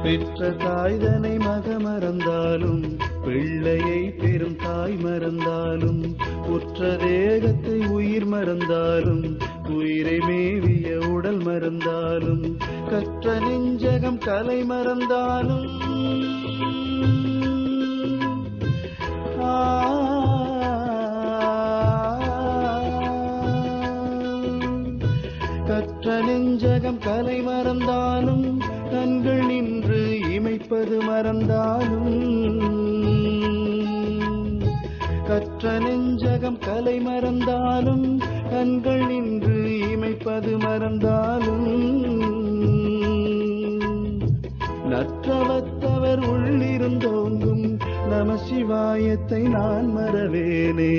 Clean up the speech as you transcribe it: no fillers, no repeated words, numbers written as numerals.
பெற்ற தாய்தனை மக மறந்தாலும் பிள்ளையை பெரும் தாய் மறந்தாலும் உற்ற தேகத்தை உயிர் மறந்தாலும் உயிரை மேவிய உடல் மறந்தாலும் கற்ற நெஞ்சகம் கலை மறந்தாலும் கற்ற நெஞ்சகம் கலை மறந்தாலும் கண்கள் நின்று இமைப்பது மறந்தாலும் கற்ற நெஞ்சகம் கலை மறந்தாலும் கண்கள் நின்று இமைப்பது மறந்தாலும் நற்றவத்தவர் உள்ளிருந்தோங்கும் நம சிவாயத்தை நான் மறவேனே.